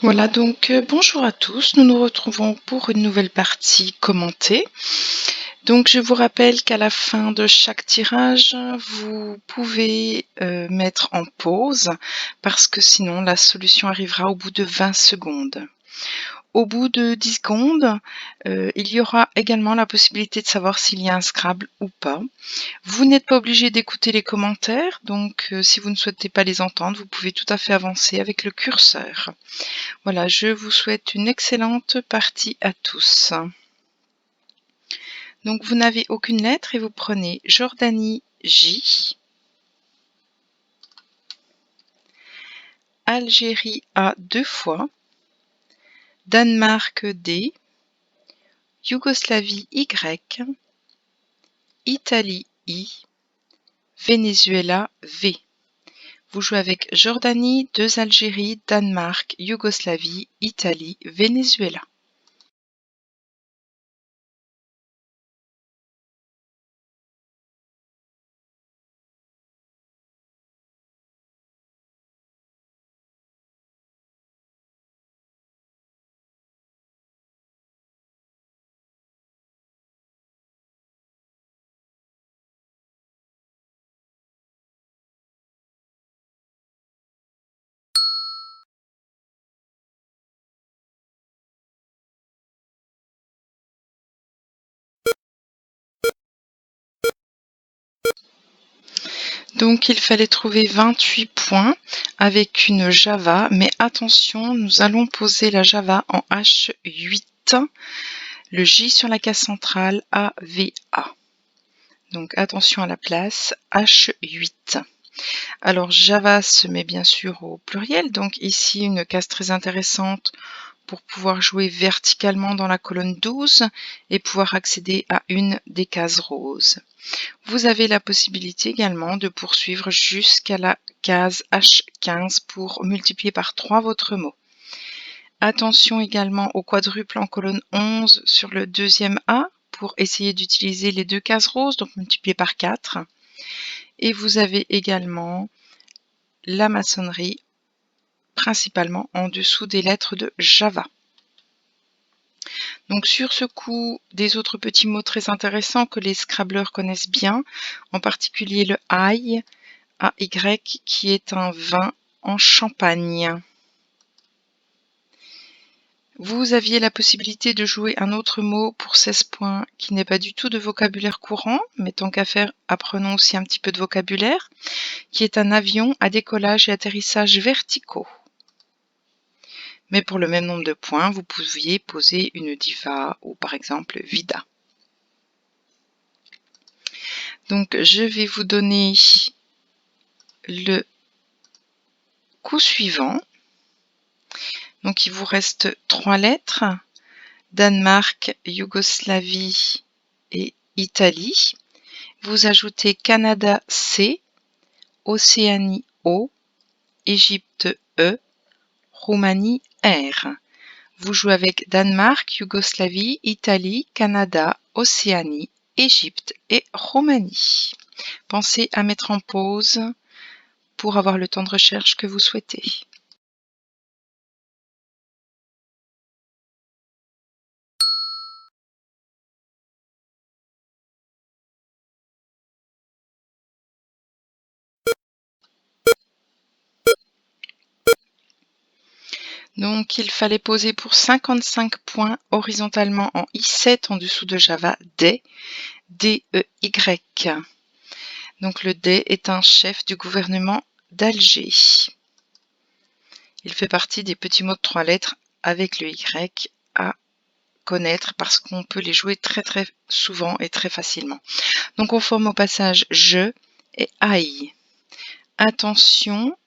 Voilà, donc bonjour à tous. Nous nous retrouvons pour une nouvelle partie commentée. Donc je vous rappelle qu'à la fin de chaque tirage, vous pouvez mettre en pause parce que sinon la solution arrivera au bout de 20 secondes. Au bout de 10 secondes, il y aura également la possibilité de savoir s'il y a un Scrabble ou pas. Vous n'êtes pas obligé d'écouter les commentaires, donc si vous ne souhaitez pas les entendre, vous pouvez tout à fait avancer avec le curseur. Voilà, je vous souhaite une excellente partie à tous. Donc vous n'avez aucune lettre et vous prenez Jordanie J, Algérie A 2 fois, Danemark D, Yougoslavie Y, Italie I, Venezuela V. Vous jouez avec Jordanie, 2 Algérie, Danemark, Yougoslavie, Italie, Venezuela. Donc il fallait trouver 28 points avec une Java, mais attention, nous allons poser la Java en H8, le J sur la case centrale AVA. Donc attention à la place, H8. Alors Java se met bien sûr au pluriel, donc ici une case très intéressante pour pouvoir jouer verticalement dans la colonne 12 et pouvoir accéder à une des cases roses. Vous avez la possibilité également de poursuivre jusqu'à la case H15 pour multiplier par 3 votre mot. Attention également au quadruple en colonne 11 sur le deuxième A pour essayer d'utiliser les deux cases roses, donc multiplier par 4. Et vous avez également la maçonnerie, principalement en dessous des lettres de Java. Donc sur ce coup, des autres petits mots très intéressants que les Scrabbleurs connaissent bien, en particulier le AY, AY, qui est un vin en Champagne. Vous aviez la possibilité de jouer un autre mot pour 16 points qui n'est pas du tout de vocabulaire courant, mais tant qu'à faire, apprenons aussi un petit peu de vocabulaire, qui est un avion à décollage et atterrissage verticaux. Mais pour le même nombre de points, vous pouviez poser une diva ou par exemple vida. Donc je vais vous donner le coup suivant. Donc il vous reste 3 lettres, Danemark, Yougoslavie et Italie. Vous ajoutez Canada C, Océanie O, Égypte E, Roumanie R. Vous jouez avec Danemark, Yougoslavie, Italie, Canada, Océanie, Égypte et Roumanie. Pensez à mettre en pause pour avoir le temps de recherche que vous souhaitez. Donc il fallait poser pour 55 points horizontalement en I7 en dessous de Java D, D-E-Y. Donc le D est un chef du gouvernement d'Alger. Il fait partie des petits mots de 3 lettres avec le Y à connaître parce qu'on peut les jouer très souvent et très facilement. Donc on forme au passage je et aïe. Attention,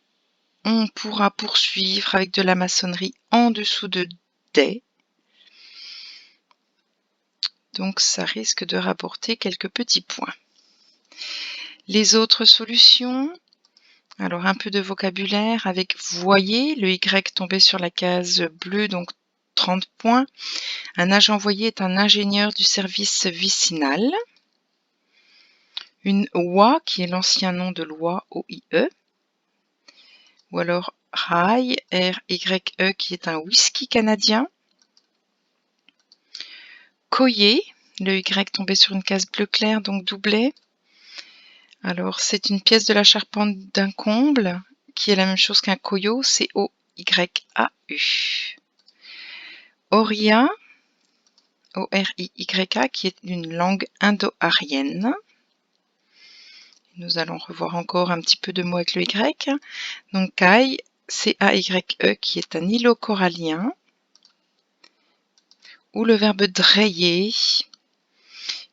on pourra poursuivre avec de la maçonnerie en dessous de D. Donc ça risque de rapporter quelques petits points. Les autres solutions, alors un peu de vocabulaire avec voyer, le Y tombé sur la case bleue, donc 30 points. Un agent voyer est un ingénieur du service vicinal. Une oie qui est l'ancien nom de loi OIE. Ou alors Rye, R-Y-E, qui est un whisky canadien. Coyer, le Y tombé sur une case bleu clair, donc doublé. Alors, c'est une pièce de la charpente d'un comble, qui est la même chose qu'un coyot, C-O-Y-A-U. Oriya, O-R-I-Y-A, qui est une langue indo-arienne. Nous allons revoir encore un petit peu de mots avec le Y. Donc, Kai, C-A-Y-E, qui est un îlot corallien. Ou le verbe drayer,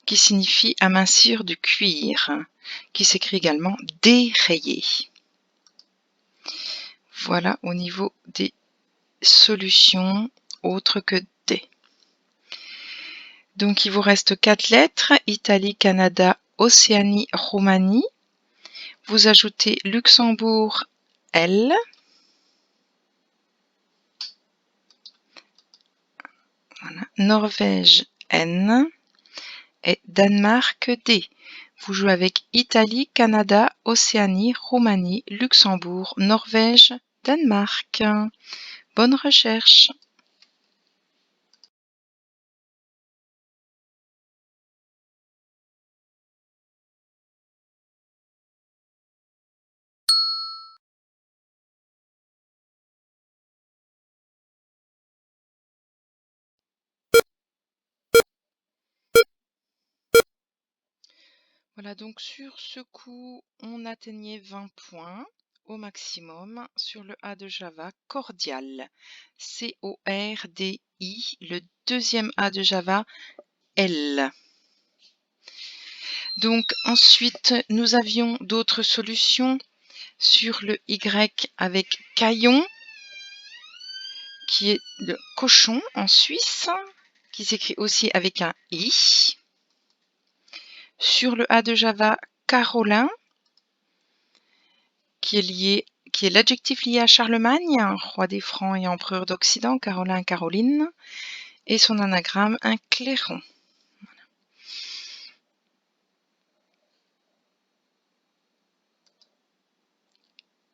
qui signifie amincir du cuir, qui s'écrit également dérayer. Voilà au niveau des solutions autres que des. Donc il vous reste 4 lettres, Italie, Canada, Océanie, Roumanie. Vous ajoutez Luxembourg, L. Voilà. Norvège, N. Et Danemark, D. Vous jouez avec Italie, Canada, Océanie, Roumanie, Luxembourg, Norvège, Danemark. Bonne recherche! Voilà, donc sur ce coup, on atteignait 20 points au maximum sur le A de Java, cordial, C-O-R-D-I, le deuxième A de Java, L. Donc ensuite, nous avions d'autres solutions sur le Y avec caillon, qui est le cochon en Suisse, qui s'écrit aussi avec un I. Sur le A de Java, Carolin, qui est l'adjectif lié à Charlemagne, roi des Francs et empereur d'Occident, Carolin, Caroline, et son anagramme, un clairon.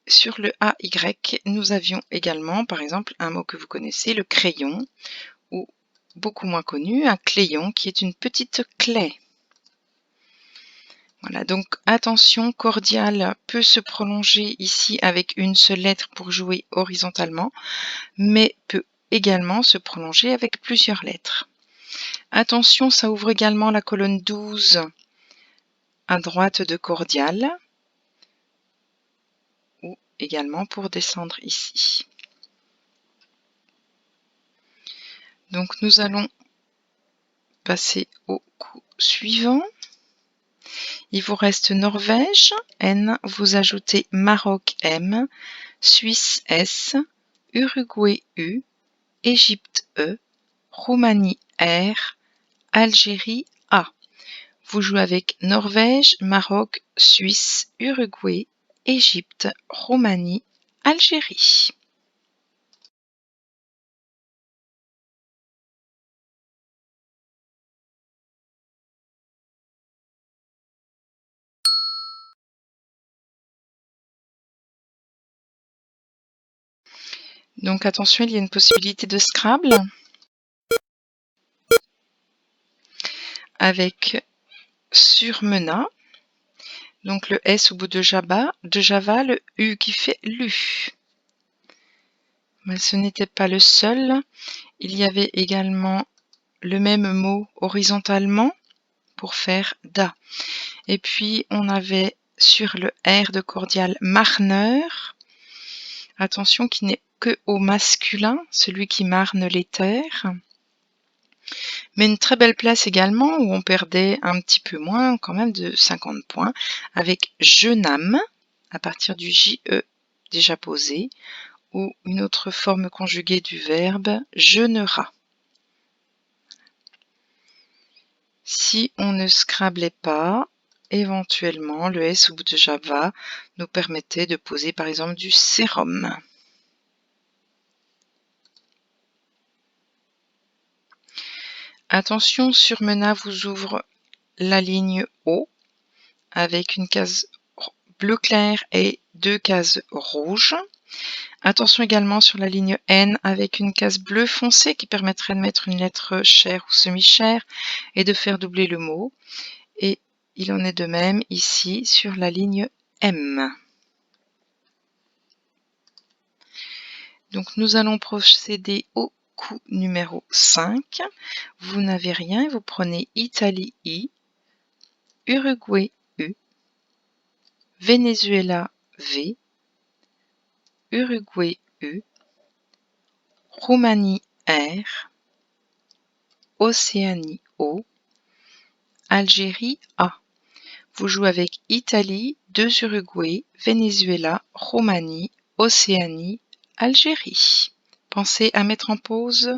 Sur le AY, nous avions également, par exemple, un mot que vous connaissez, le crayon, ou beaucoup moins connu, un cléon, qui est une petite clé. Voilà, donc attention, cordial peut se prolonger ici avec une seule lettre pour jouer horizontalement, mais peut également se prolonger avec plusieurs lettres. Attention, ça ouvre également la colonne 12 à droite de cordial, ou également pour descendre ici. Donc nous allons passer au coup suivant. Il vous reste Norvège, N, vous ajoutez Maroc, M, Suisse, S, Uruguay, U, Égypte, E, Roumanie, R, Algérie, A. Vous jouez avec Norvège, Maroc, Suisse, Uruguay, Égypte, Roumanie, Algérie. Donc attention, il y a une possibilité de Scrabble avec surmena, donc le S au bout de Java, le U qui fait lu. Mais ce n'était pas le seul. Il y avait également le même mot horizontalement pour faire da. Et puis on avait sur le R de cordial marneur, attention qui n'est que au masculin, celui qui marne les terres. Mais une très belle place également où on perdait un petit peu moins, quand même de 50 points, avec Jenam, à partir du JE déjà posé, ou une autre forme conjuguée du verbe jeûnera. Si on ne scrablait pas, éventuellement le S au bout de Java nous permettait de poser par exemple du sérum. Attention, surmena vous ouvre la ligne O avec une case bleu clair et deux cases rouges. Attention également sur la ligne N avec une case bleue foncée qui permettrait de mettre une lettre chère ou semi-chère et de faire doubler le mot. Et il en est de même ici sur la ligne M. Donc nous allons procéder au coup numéro 5. Vous n'avez rien, vous prenez Italie I, Uruguay U, Venezuela V, Uruguay U, Roumanie R, Océanie O, Algérie A. Vous jouez avec Italie, 2 Uruguay, Venezuela, Roumanie, Océanie, Algérie. Pensez à mettre en pause.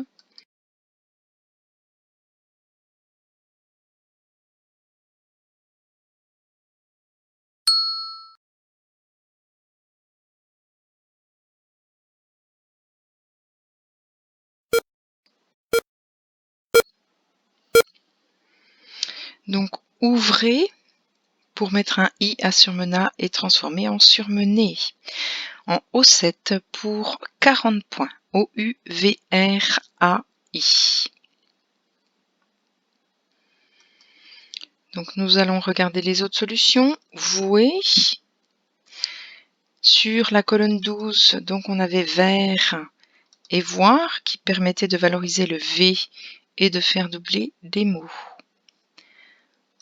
Donc ouvrez pour mettre un I à surmena et transformer en surmené. En O7 pour 40 points. O-U-V-R-A-I. Donc nous allons regarder les autres solutions. Vouer. Sur la colonne 12, donc on avait vert et voir qui permettait de valoriser le V et de faire doubler des mots.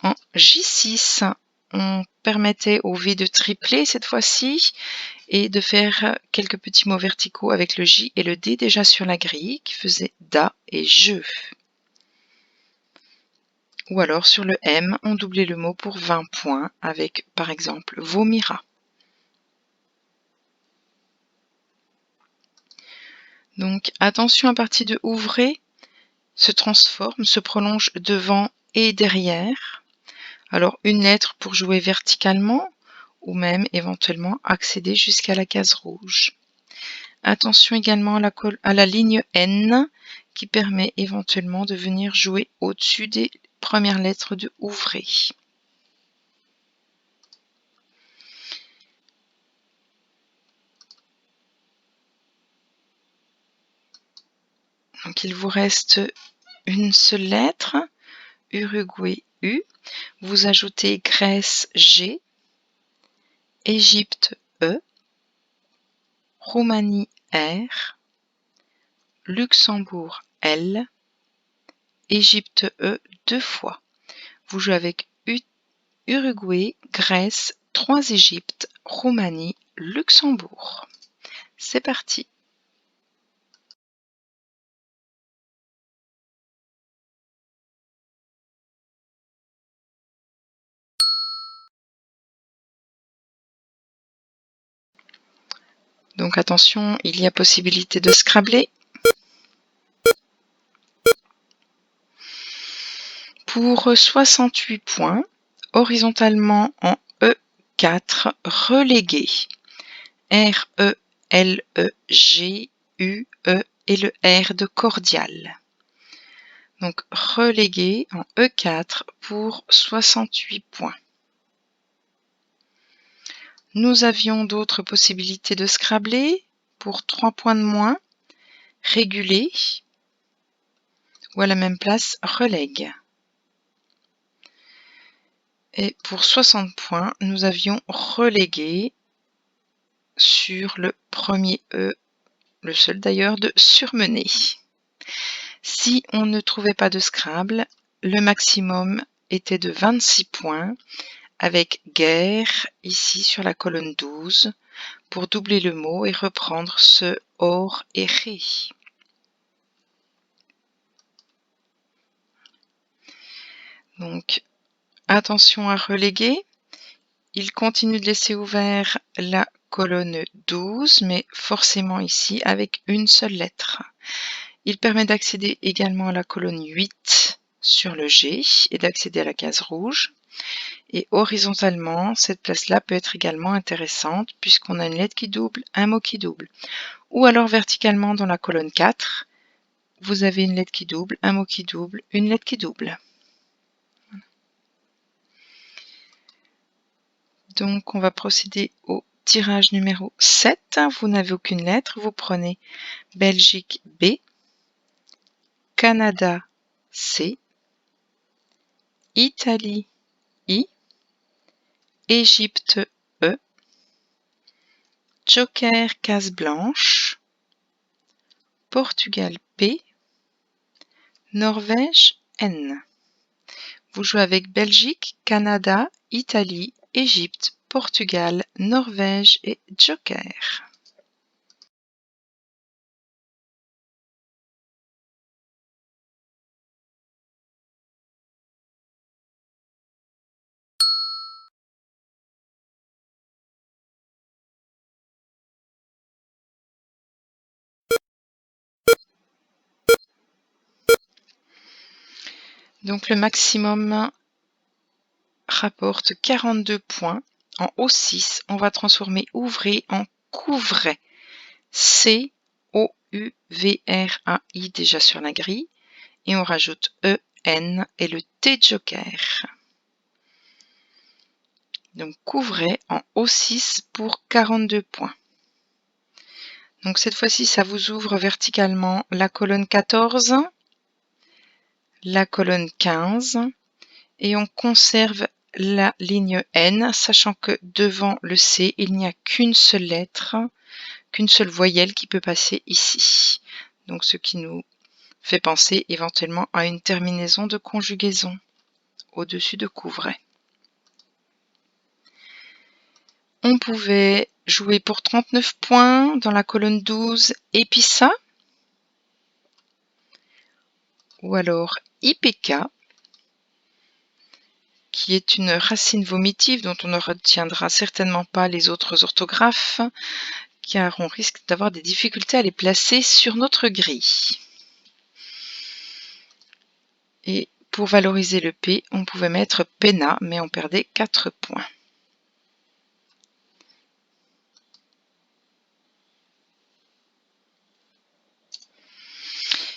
En J6, on permettait au V de tripler cette fois-ci et de faire quelques petits mots verticaux avec le J et le D déjà sur la grille qui faisait da et je. Ou alors sur le M, on doublait le mot pour 20 points avec par exemple vomira. Donc attention à partir de ouvrez, se transforme, se prolonge devant et derrière. Alors une lettre pour jouer verticalement ou même éventuellement accéder jusqu'à la case rouge. Attention également à la ligne N qui permet éventuellement de venir jouer au-dessus des premières lettres de ouvrez. Donc il vous reste une seule lettre, Uruguay U. Vous ajoutez Grèce G, Égypte E, Roumanie R, Luxembourg L, Égypte E 2 fois. Vous jouez avec Uruguay, Grèce, 3 Égyptes, Roumanie, Luxembourg. C'est parti. Donc attention, il y a possibilité de scrabler. Pour 68 points, horizontalement en E4, relégué. R, E, L, E, G, U, E et le R de cordial. Donc relégué en E4 pour 68 points. Nous avions d'autres possibilités de scrabler pour 3 points de moins, réguler ou à la même place relègue. Et pour 60 points, nous avions relégué sur le premier E, le seul d'ailleurs, de surmener. Si on ne trouvait pas de Scrabble, le maximum était de 26 points avec guerre ici sur la colonne 12 pour doubler le mot et reprendre ce or et ré. Donc attention à reléguer. Il continue de laisser ouvert la colonne 12, mais forcément ici avec une seule lettre. Il permet d'accéder également à la colonne 8 sur le G et d'accéder à la case rouge. Et horizontalement, cette place-là peut être également intéressante puisqu'on a une lettre qui double, un mot qui double. Ou alors verticalement dans la colonne 4, vous avez une lettre qui double, un mot qui double, une lettre qui double. Donc on va procéder au Tirage numéro 7, vous n'avez aucune lettre, vous prenez Belgique B, Canada C, Italie I, Égypte E, Joker case blanche, Portugal P, Norvège N. Vous jouez avec Belgique, Canada, Italie, Égypte, Portugal, Norvège et Joker. Donc le maximum rapporte 42 points. En O6, on va transformer ouvrer en couvrait. C-O-U-V-R-A-I déjà sur la grille. Et on rajoute E-N et le T joker. Donc couvrait en O6 pour 42 points. Donc cette fois-ci, ça vous ouvre verticalement la colonne 14, la colonne 15 et on conserve la ligne N, sachant que devant le C, il n'y a qu'une seule lettre, qu'une seule voyelle qui peut passer ici. Donc ce qui nous fait penser éventuellement à une terminaison de conjugaison au-dessus de couvrait. On pouvait jouer pour 39 points dans la colonne 12 Épissa, ou alors IPK, qui est une racine vomitive dont on ne retiendra certainement pas les autres orthographes, car on risque d'avoir des difficultés à les placer sur notre grille. Et pour valoriser le P, on pouvait mettre PENA, mais on perdait 4 points.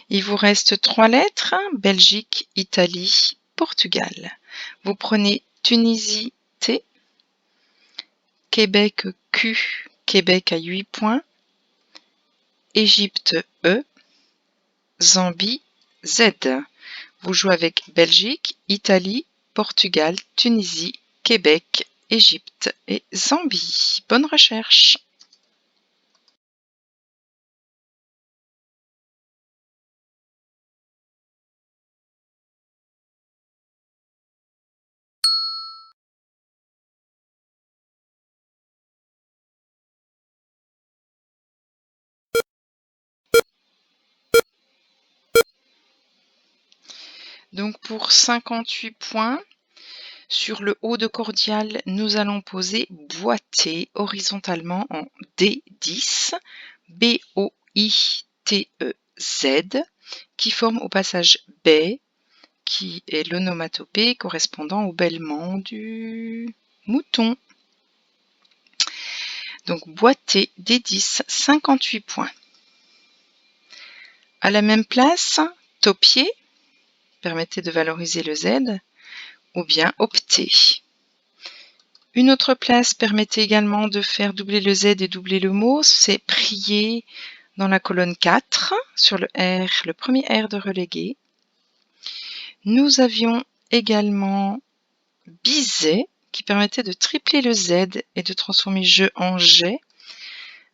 Il vous reste 3 lettres, Belgique, Italie, Portugal. Vous prenez Tunisie T, Québec Q, Québec à 8 points, Égypte E, Zambie Z. Vous jouez avec Belgique, Italie, Portugal, Tunisie, Québec, Égypte et Zambie. Bonne recherche! Donc pour 58 points, sur le haut de cordial, nous allons poser boîtier horizontalement en D10, B-O-I-T-E-Z, qui forme au passage B, qui est l'onomatopée correspondant au bêlement du mouton. Donc boîtier D10, 58 points. À la même place, taupier, permettez de valoriser le Z, ou bien opter. Une autre place permettait également de faire doubler le Z et doubler le mot, c'est prier dans la colonne 4, sur le R, le premier R de relégué. Nous avions également biset, qui permettait de tripler le Z et de transformer je en j'ai.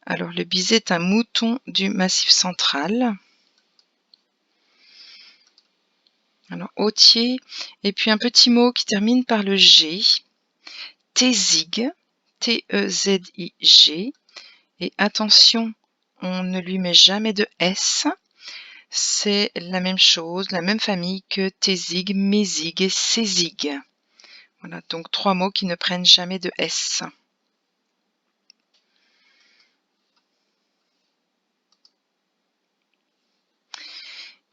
Alors le biset est un mouton du massif central. Alors ôtier, et puis un petit mot qui termine par le G, Tézig, T-E-Z-I-G, et attention, on ne lui met jamais de S, c'est la même chose, la même famille que Tézig, Mézig et Sézig. Voilà, donc 3 mots qui ne prennent jamais de S.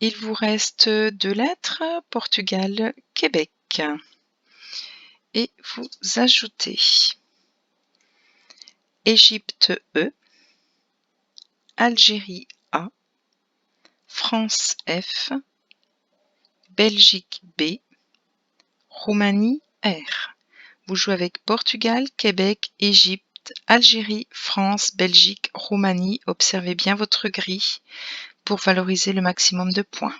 Il vous reste 2 lettres, Portugal, Québec. Et vous ajoutez Égypte E, Algérie A, France F, Belgique B, Roumanie R. Vous jouez avec Portugal, Québec, Égypte Égypte, Algérie, France, Belgique, Roumanie. Observez bien votre grille pour valoriser le maximum de points.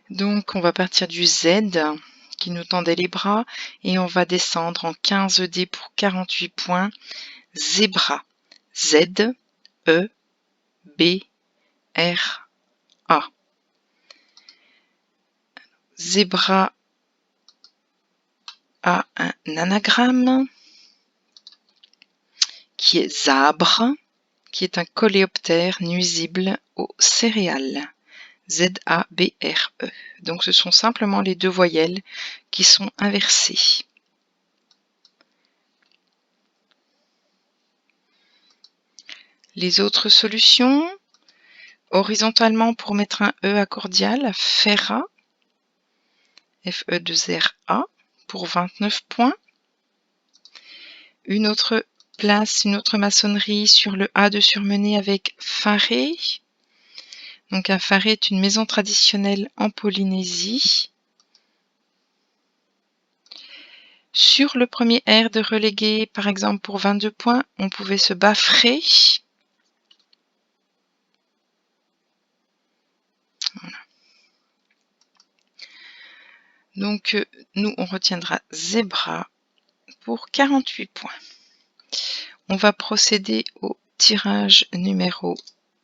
Donc, on va partir du Z qui nous tendait les bras et on va descendre en 15 dés pour 48 points. Zébra. Z, E, B, R, A. Zébra a un anagramme qui est zabre, qui est un coléoptère nuisible aux céréales. Z-A-B-R-E. Donc ce sont simplement les deux voyelles qui sont inversées. Les autres solutions, horizontalement pour mettre un E accordial, Fera, F-E-2-R-A, pour 29 points. Une autre place, une autre maçonnerie sur le A de surmenée avec Faré. Donc un faré est une maison traditionnelle en Polynésie. Sur le premier R de relégué, par exemple pour 22 points, on pouvait se baffrer. Voilà. Donc nous, on retiendra Zébra pour 48 points. On va procéder au tirage numéro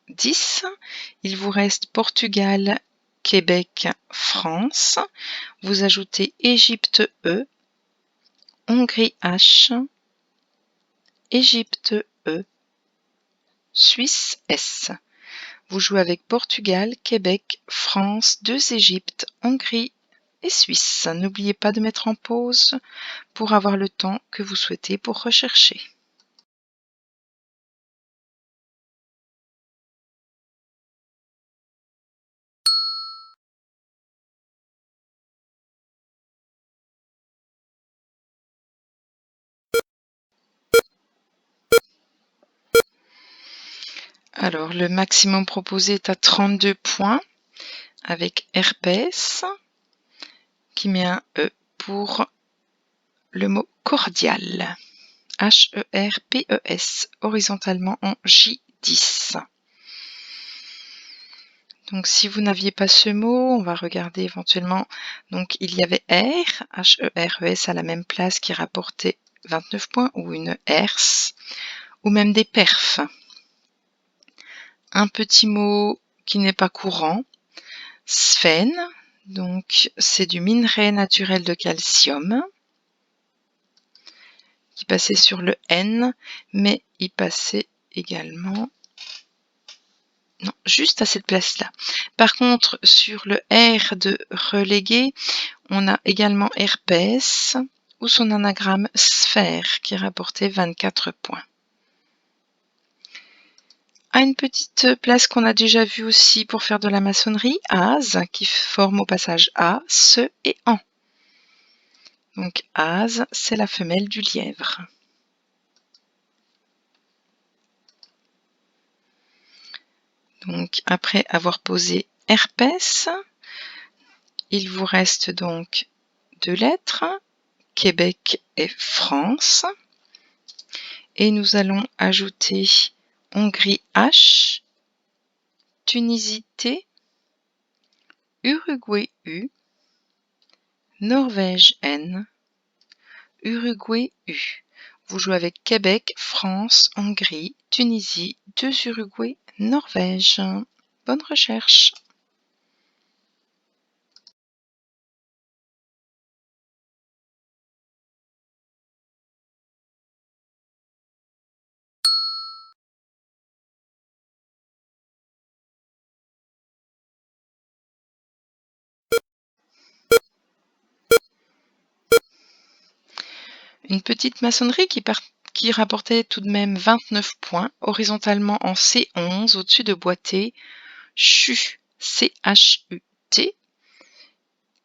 10. Il vous reste Portugal, Québec, France. Vous ajoutez Égypte E, Hongrie H, Égypte E, Suisse S. Vous jouez avec Portugal, Québec, France, 2 Égyptes, Hongrie et Suisse. N'oubliez pas de mettre en pause pour avoir le temps que vous souhaitez pour rechercher. Alors, le maximum proposé est à 32 points avec herpès qui met un E pour le mot cordial. H-E-R-P-E-S, horizontalement en J10. Donc, si vous n'aviez pas ce mot, on va regarder éventuellement. Donc, il y avait R, H-E-R-E-S à la même place qui rapportait 29 points, ou une herse, ou même des perfs. Un petit mot qui n'est pas courant, sphène, donc c'est du minerai naturel de calcium qui passait sur le N, mais il passait également, non, juste à cette place-là. Par contre, sur le R de relégué, on a également herpès ou son anagramme sphère qui rapportait 24 points. À une petite place qu'on a déjà vue aussi pour faire de la maçonnerie, Az, qui forme au passage A, Se et En. Donc Az, c'est la femelle du lièvre. Donc après avoir posé herpès, il vous reste donc 2 lettres, Québec et France. Et nous allons ajouter Hongrie H, Tunisie T, Uruguay U, Norvège N, Uruguay U. Vous jouez avec Québec, France, Hongrie, Tunisie, 2 Uruguay, Norvège. Bonne recherche! Une petite maçonnerie qui rapportait tout de même 29 points, horizontalement en C11, au-dessus de boîtier, CHUT,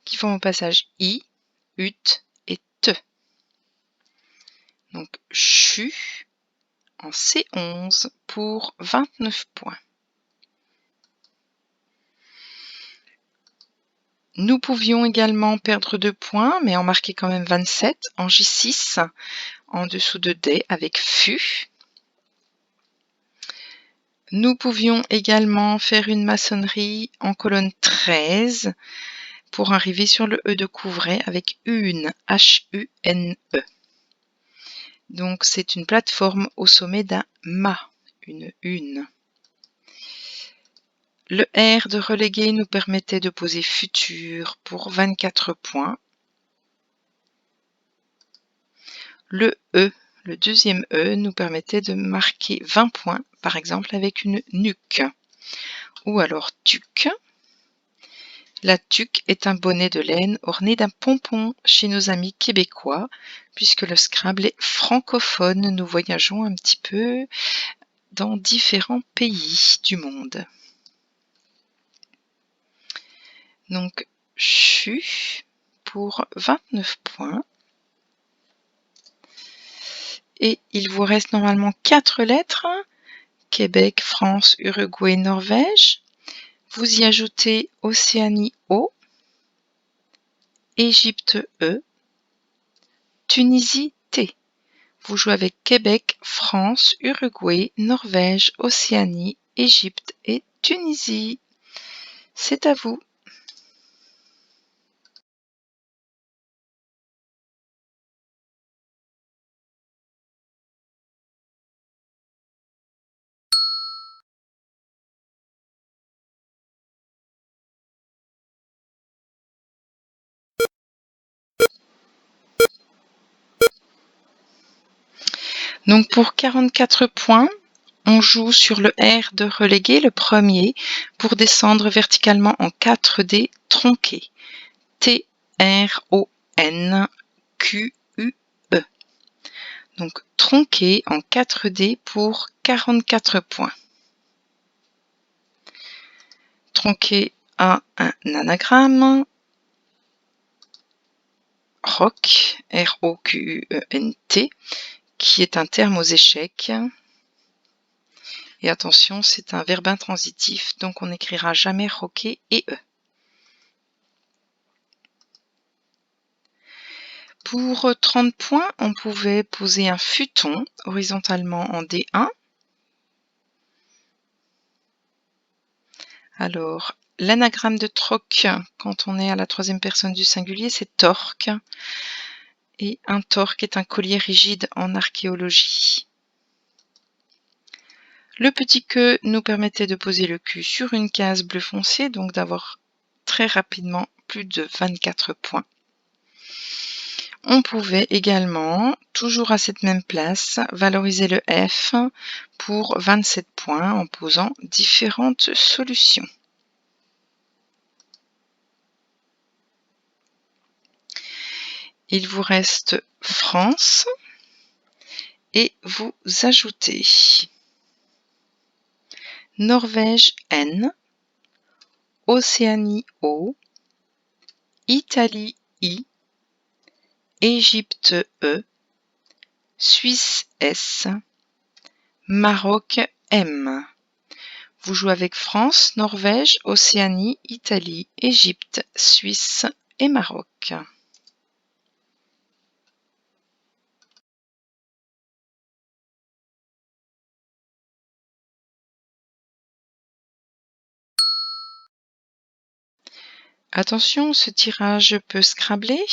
qui forment au passage I, ut et te. Donc CHU en C11 pour 29 points. Nous pouvions également perdre 2 points, mais en marquer quand même 27 en J6, en dessous de D avec FU. Nous pouvions également faire une maçonnerie en colonne 13 pour arriver sur le E de Couvray avec une, H-U-N-E. Donc c'est une plateforme au sommet d'un mât, une une. Le R de relégué nous permettait de poser futur pour 24 points. Le E, le deuxième E, nous permettait de marquer 20 points, par exemple avec une nuque. Ou alors tuque. La tuque est un bonnet de laine orné d'un pompon chez nos amis québécois, puisque le Scrabble est francophone. Nous voyageons un petit peu dans différents pays du monde. Donc, CHU pour 29 points. Et il vous reste normalement 4 lettres. Québec, France, Uruguay, Norvège. Vous y ajoutez Océanie O, Égypte E, Tunisie T. Vous jouez avec Québec, France, Uruguay, Norvège, Océanie, Égypte et Tunisie. C'est à vous. Donc pour 44 points, on joue sur le R de relégué, le premier, pour descendre verticalement en 4D tronqué. T-R-O-N-Q-U-E. Donc tronqué en 4D pour 44 points. Tronqué a un anagramme. ROQ, R-O-Q-U-E-N-T, qui est un terme aux échecs. Et attention, c'est un verbe intransitif, donc on n'écrira jamais roquer et E. Pour 30 points, on pouvait poser un futon horizontalement en D1. Alors, l'anagramme de troc, quand on est à la troisième personne du singulier, c'est torque. Et un torque est un collier rigide en archéologie. Le petit que nous permettait de poser le cul sur une case bleu foncé, donc d'avoir très rapidement plus de 24 points. On pouvait également, toujours à cette même place, valoriser le F pour 27 points en posant différentes solutions. Il vous reste France et vous ajoutez Norvège N, Océanie O, Italie I, Égypte E, Suisse S, Maroc M. Vous jouez avec France, Norvège, Océanie, Italie, Égypte, Suisse et Maroc. Attention, ce tirage peut scrabler.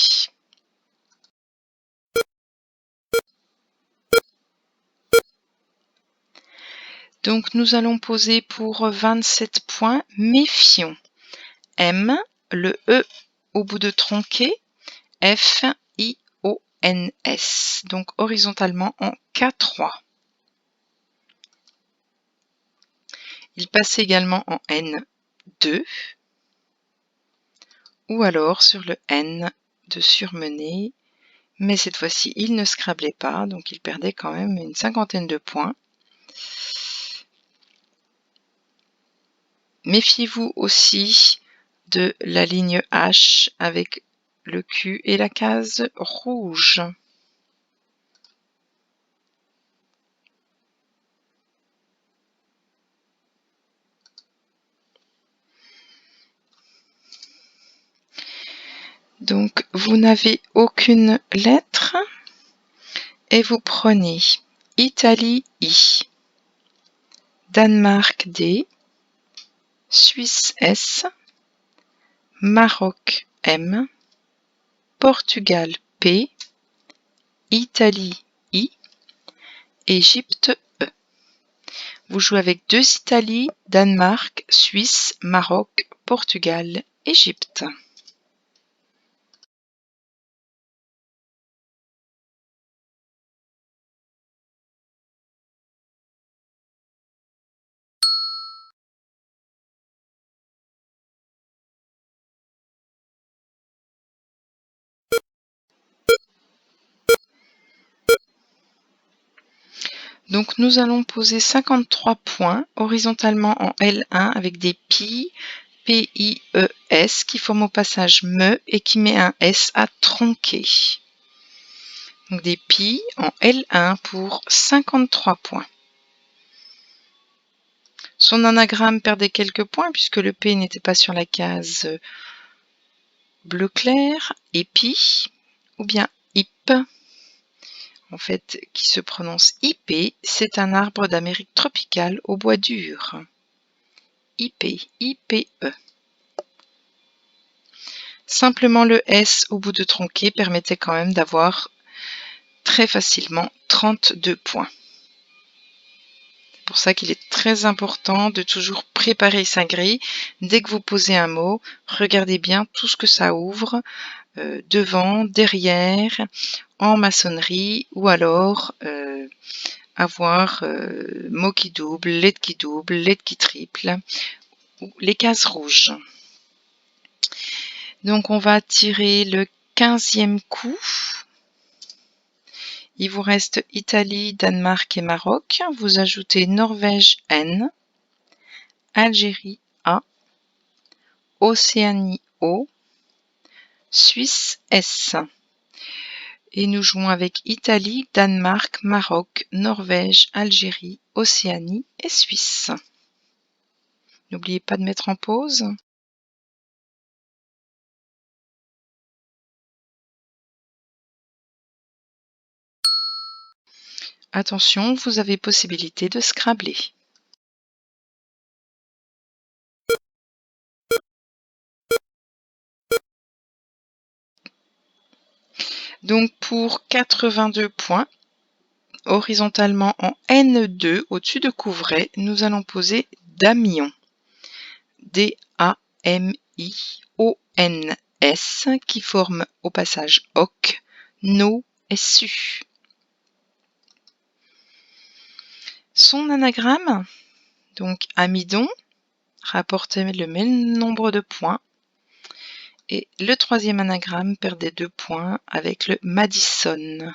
Donc nous allons poser pour 27 points. Méfions. M, le E au bout de tronqué, F, I, O, N, S. Donc horizontalement en K3. Il passe également en N2. Ou alors sur le N de surmener. Mais cette fois-ci, il ne scrablait pas, donc il perdait quand même une cinquantaine de points. Méfiez-vous aussi de la ligne H avec le Q et la case rouge. Donc, vous n'avez aucune lettre et vous prenez Italie I, Danemark D, Suisse S, Maroc M, Portugal P, Italie I, Égypte E. Vous jouez avec 2 Italies, Danemark, Suisse, Maroc, Portugal, Égypte. Donc nous allons poser 53 points horizontalement en L1 avec des pi, P-I-E-S qui forment au passage me et qui met un S à tronquer. Donc des pi en L1 pour 53 points. Son anagramme perdait quelques points puisque le P n'était pas sur la case bleu clair, épi, ou bien IP, en fait, qui se prononce IP, c'est un arbre d'Amérique tropicale au bois dur. IP, IPE. Simplement le S au bout de tronqué permettait quand même d'avoir très facilement 32 points. C'est pour ça qu'il est très important de toujours préparer sa grille. Dès que vous posez un mot, regardez bien tout ce que ça ouvre, devant, derrière, en maçonnerie, ou alors avoir mot qui double, lettre qui triple, ou les cases rouges. Donc on va tirer le 15e coup. Il vous reste Italie, Danemark et Maroc. Vous ajoutez Norvège N, Algérie A, Océanie O, Suisse S. Et nous jouons avec Italie, Danemark, Maroc, Norvège, Algérie, Océanie et Suisse. N'oubliez pas de mettre en pause. Attention, vous avez possibilité de scrabler. Donc pour 82 points, horizontalement en N2 au-dessus de Couvray, nous allons poser Damion. D-A-M-I-O-N-S qui forme au passage OC, NO et SU. Son anagramme, donc amidon, rapportait le même nombre de points. Et le troisième anagramme perdait 2 points avec le Madison,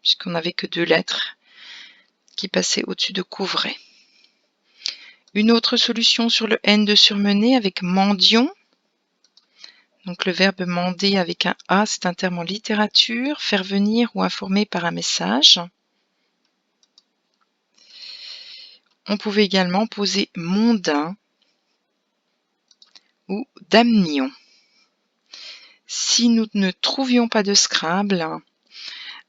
puisqu'on n'avait que 2 lettres qui passaient au-dessus de Couvray. Une autre solution sur le N de surmené avec mendion. Donc le verbe mander avec un A, c'est un terme en littérature, faire venir ou informer par un message. On pouvait également poser mondain ou damnion. Si nous ne trouvions pas de Scrabble,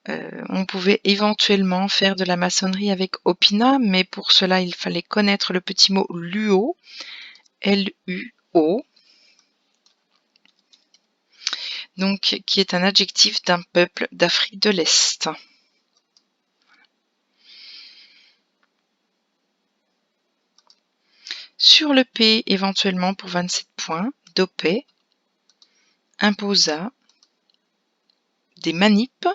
on pouvait éventuellement faire de la maçonnerie avec Opina, mais pour cela il fallait connaître le petit mot luo, L-U-O, donc qui est un adjectif d'un peuple d'Afrique de l'Est. Sur le P, éventuellement pour 27 points, dopé, imposa, des manips,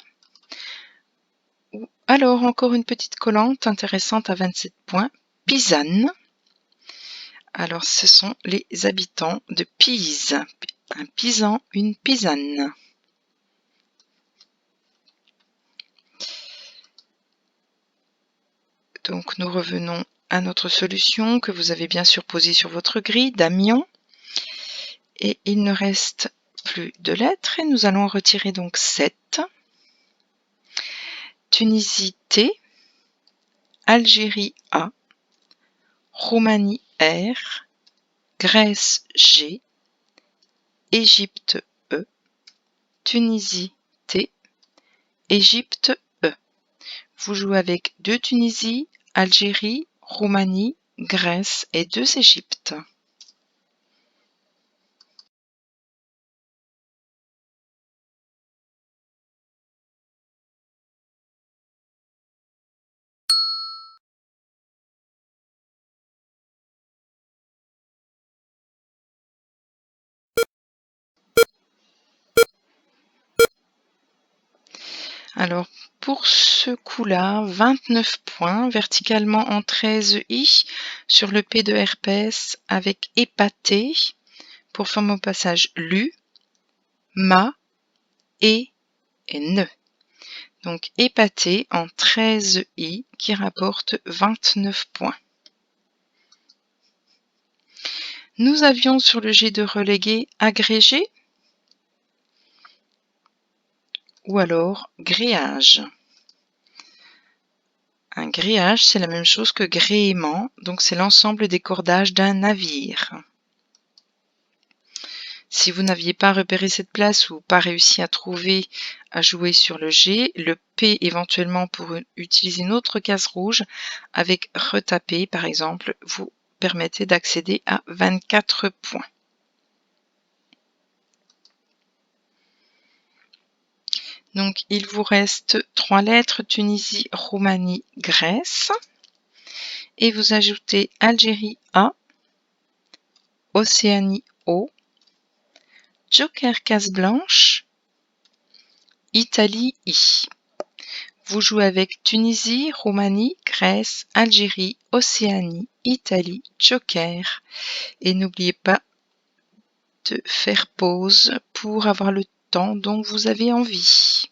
ou alors encore une petite collante intéressante à 27 points, pisane. Alors ce sont les habitants de Pise, un pisan, une pisane. Donc nous revenons à notre solution que vous avez bien sûr posée sur votre grille, Damion. Et il ne reste plus de lettres et nous allons en retirer donc 7. Tunisie T, Algérie A, Roumanie R, Grèce G, Égypte E, Tunisie T, Égypte E. Vous jouez avec 2 Tunisie, Algérie, Roumanie, Grèce et 2 Égypte. Alors, pour ce coup-là, 29 points, verticalement en 13 I sur le P de herpès avec épaté pour former au passage lu, ma, et ne. Donc, épaté en 13 I qui rapporte 29 points. Nous avions sur le G de relégué agrégé ou alors gréage. Un gréage, c'est la même chose que gréement, donc c'est l'ensemble des cordages d'un navire. Si vous n'aviez pas repéré cette place ou pas réussi à trouver à jouer sur le G, le P éventuellement pour utiliser une autre case rouge avec retaper par exemple, vous permettez d'accéder à 24 points. Donc il vous reste 3 lettres, Tunisie, Roumanie, Grèce. Et vous ajoutez Algérie A, Océanie O, Joker case blanche, Italie I. Vous jouez avec Tunisie, Roumanie, Grèce, Algérie, Océanie, Italie, Joker. Et n'oubliez pas de faire pause pour avoir le temps dont vous avez envie.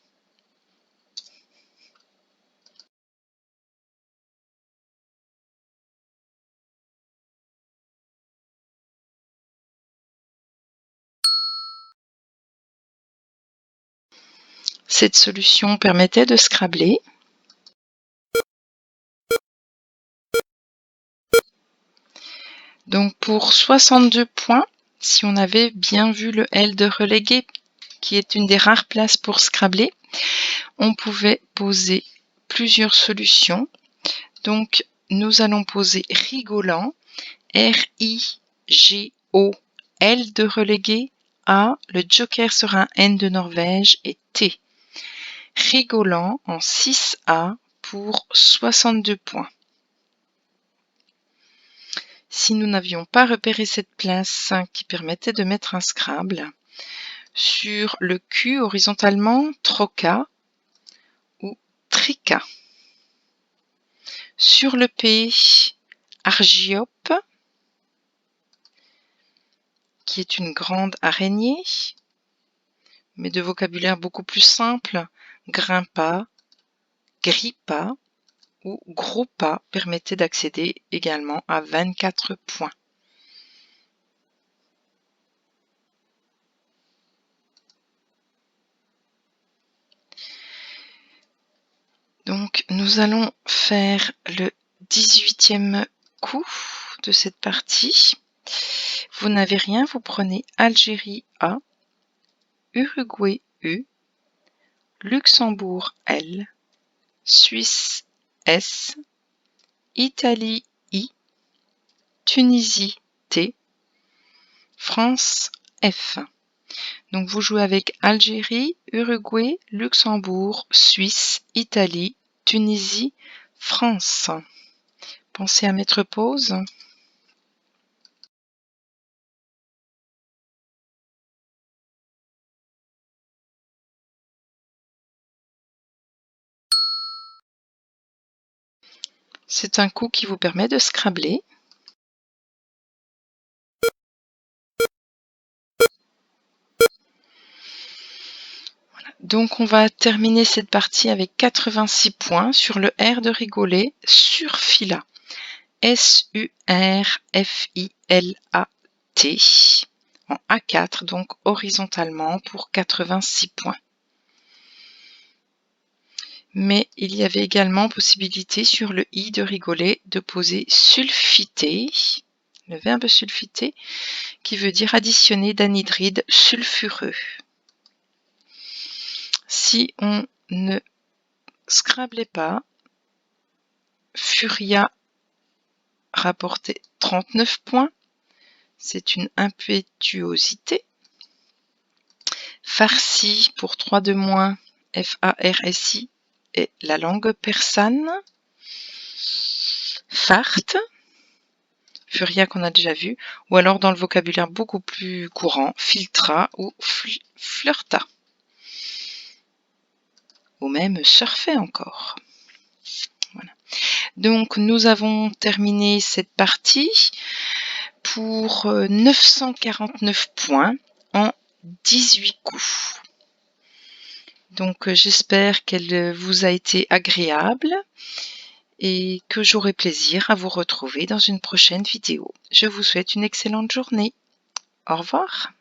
Cette solution permettait de scrabler. Donc pour 62 points, si on avait bien vu le L de relégué, qui est une des rares places pour scrabler, on pouvait poser plusieurs solutions. Donc nous allons poser rigolant, R-I-G-O, L de relégué, A, le joker sera un N de Norvège et T. Rigolant en 6A pour 62 points. Si nous n'avions pas repéré cette place qui permettait de mettre un Scrabble, sur le Q horizontalement, troca ou trica. Sur le P, argiope, qui est une grande araignée, mais de vocabulaire beaucoup plus simple, grimpa, grippa ou groupa permettait d'accéder également à 24 points. Donc nous allons faire le 18e coup de cette partie. Vous n'avez rien, vous prenez Algérie A, Uruguay U, Luxembourg L, Suisse S, Italie I, Tunisie T, France F. Donc vous jouez avec Algérie, Uruguay, Luxembourg, Suisse, Italie, Tunisie, France. Pensez à mettre pause. C'est un coup qui vous permet de scrabler. Voilà. Donc on va terminer cette partie avec 86 points sur le R de rigoler sur Fila. S-U-R-F-I-L-A-T. en A4, donc horizontalement pour 86 points. Mais il y avait également possibilité sur le i de rigoler de poser sulfité, le verbe sulfiter, qui veut dire additionner d'anhydride sulfureux. Si on ne scrablait pas, Furia rapportait 39 points, c'est une impétuosité. Farsi pour 3 de moins, F-A-R-S-I, et la langue persane. Fart, Furia qu'on a déjà vu, ou alors dans le vocabulaire beaucoup plus courant, filtra ou flirta. Ou même surfer encore. Voilà. Donc nous avons terminé cette partie pour 949 points en 18 coups. Donc j'espère qu'elle vous a été agréable et que j'aurai plaisir à vous retrouver dans une prochaine vidéo. Je vous souhaite une excellente journée. Au revoir.